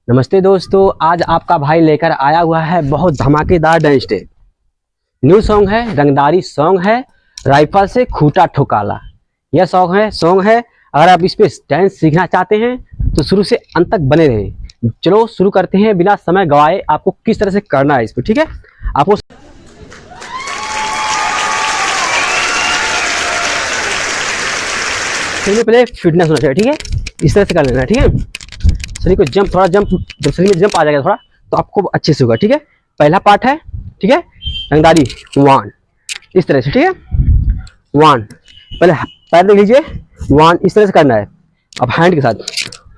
नमस्ते दोस्तों, आज आपका भाई लेकर आया हुआ है बहुत धमाकेदार डांस स्टेप। न्यू सॉन्ग है, रंगदारी सॉन्ग है, राइफल से खूंटा ठोकाला। यह सॉन्ग है। अगर आप इस पे डांस सीखना चाहते हैं तो शुरू से अंत तक बने रहें। चलो शुरू करते हैं बिना समय गवाए। आपको किस तरह से करना है इस पे, ठीक है? आपको पहले फिटनेस होना चाहिए, ठीक है? इस तरह से कर लेना है, ठीक है? शरीर को थोड़ा जंप जब शरीर में जंप आ जाएगा थोड़ा तो आपको अच्छे से होगा, ठीक है? पहला पार्ट है, ठीक है? रंगदारी 1 इस तरह से, ठीक है? 1 पहले पैर देख लीजिए, 1 इस तरह से करना है। अब हैंड के साथ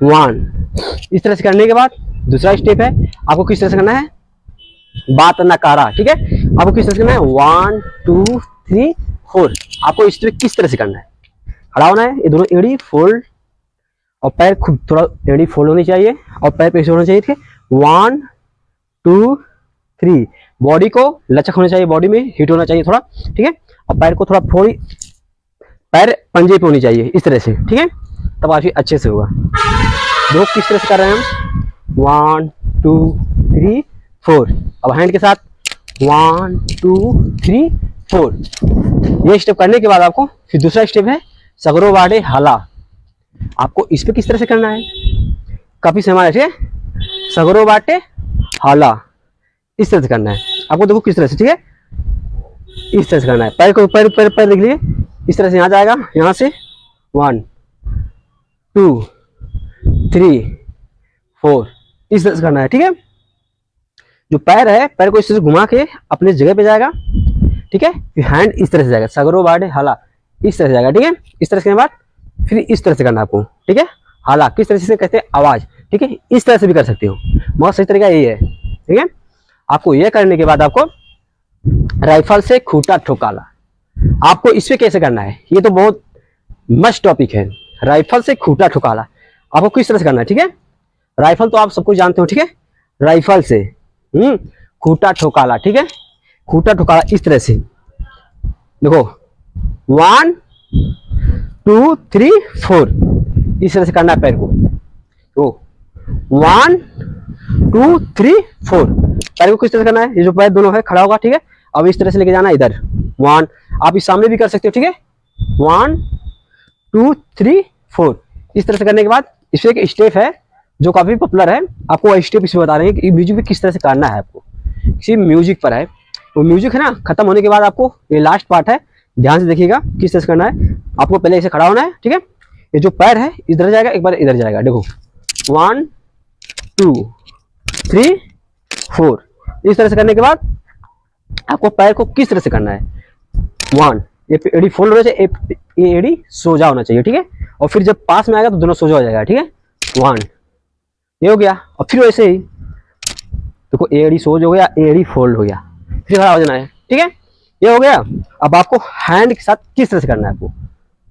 1 इस तरह से करने के बाद दूसरा स्टेप है, आपको किस तरह से करना है? बात नकारा, ठीक है? आपको किस तरह से करना है? 1 2 3 4 आपको इस तरह किस तरह से करना है? खड़ा होना है, ये दोनों एड़ी फोल्ड और पैर खूब थोड़ा एड़ी फोल्ड होनी चाहिए और पैर पे होना चाहिए, ठीक है? 1 2 3 बॉडी को लचक होना चाहिए, बॉडी में हिट होना चाहिए थोड़ा, ठीक है? और पैर को थोड़ा फोड़ी, पैर पंजे पे होनी चाहिए इस तरह से, ठीक है? तब काफी अच्छे से होगा। दो किस तरह से कर रहे हैं हम? 1 2 3 4 अब हैंड के साथ 1 2 3 4 ये स्टेप करने के बाद आपको फिर दूसरा स्टेप है सगरो वाडे हाला। आपको इस पे किस तरह से करना है? काफी समय, ठीक है? सगरो बाटे हाला इस तरह से करना है आपको। देखो किस तरह से, ठीक है? इस तरह से करना है। पैर को पैर पैर पैर देख लिए, इस तरह से यहाँ जाएगा, यहाँ से 1 2 3 4 इस तरह से करना है, ठीक है? जो पैर है, पैर को इस तरह से घुमा के अपने जगह पे जाएगा, ठीक है? फिर हैंड इस तरह से जाएगा, सगरो बाटे हाला इस तरह से जाएगा, ठीक है? इस तरह से करने के बाद फिर इस तरह से करना है आपको, ठीक है? हाला किस तरह से कहते हैं? आवाज, ठीक है? इस तरह से भी कर सकते हो, बहुत सही तरीका यही है, ठीक है? आपको यह करने के बाद आपको राइफल से खूंटा ठोकाला। आपको इस पे कैसे करना है? ये तो बहुत मस्त टॉपिक है। राइफल से खूंटा ठोकाला आपको किस तरह से करना है, ठीक है? राइफल तो आप सबको जानते हो, ठीक है? राइफल से खूंटा ठोकाला, ठीक है? खूंटा ठोकाला इस तरह से देखो, 1 2 3 4 इस तरह से करना है पैर को। तो 1 2 3 4 पैर को किस तरह से करना है? ये जो पैर दोनों है खड़ा होगा, ठीक है? अब इस तरह से लेके जाना इधर 1 आप इस सामने भी कर सकते हो, ठीक है? 1 2 3 4 इस तरह से करने के बाद इसमें एक स्टेप है जो काफी पॉपुलर है। आपको वह स्टेप इसमें बता रहे हैं कि म्यूजिक पे किस तरह से करना है। आपको किसी म्यूजिक पर है, वो म्यूजिक है ना, खत्म होने के बाद आपको ये लास्ट पार्ट है, ध्यान से देखिएगा किस तरह से करना है। आपको पहले ऐसे खड़ा होना है, ठीक है? ये जो पैर है इधर जाएगा, एक बार इधर जाएगा, देखो 1 2 3 4 इस तरह से करने के बाद आपको पैर को किस तरह से करना है? 1 ये एड़ी फोल्ड होना चाहिए, ये एड़ी सोजा होना चाहिए, ठीक है? और फिर जब पास में आएगा तो दोनों सोजा हो जाएगा, ठीक है? 1 ये हो गया। और फिर वैसे ही देखो, एड़ी सोज हो गया, एड़ी फोल्ड हो गया, फिर खड़ा हो जाना है, ठीक है? ये हो गया। अब आपको हैंड के साथ किस तरह से करना है आपको,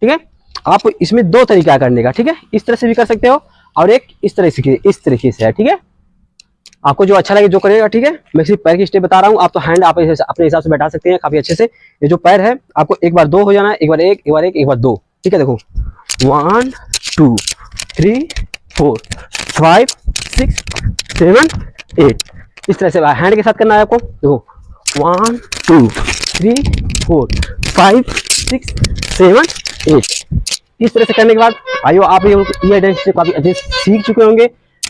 ठीक है? आप इसमें दो तरीका करने का, ठीक है? इस तरह से भी कर सकते हो और एक इस तरह से, इस तरीके से है, ठीक है? आपको जो अच्छा लगे जो करेगा, ठीक है? मैं सिर्फ पैर की स्टेप बता रहा हूँ, आप तो हैंड आप अपने हिसाब से बैठा सकते हैं काफी अच्छे से। ये जो पैर है आपको एक बार 2 हो जाना है, एक बार 1 एक बार 1 एक बार 2, ठीक है? देखो 1 2 3 4 5 6 7 8 इस तरह से हैंड के साथ करना है आपको। देखो 1 2 3 4 5 6 7 8 इस तरह से करने के बाद आइयो आप ये डांस से काफी अच्छे सीख चुके होंगे।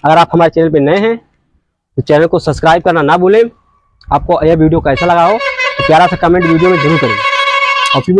अगर आप हमारे चैनल पे नए हैं तो चैनल को सब्सक्राइब करना ना भूलें। आपको यह वीडियो कैसा लगा हो तो प्यारा सा कमेंट वीडियो में जरूर करें और फिर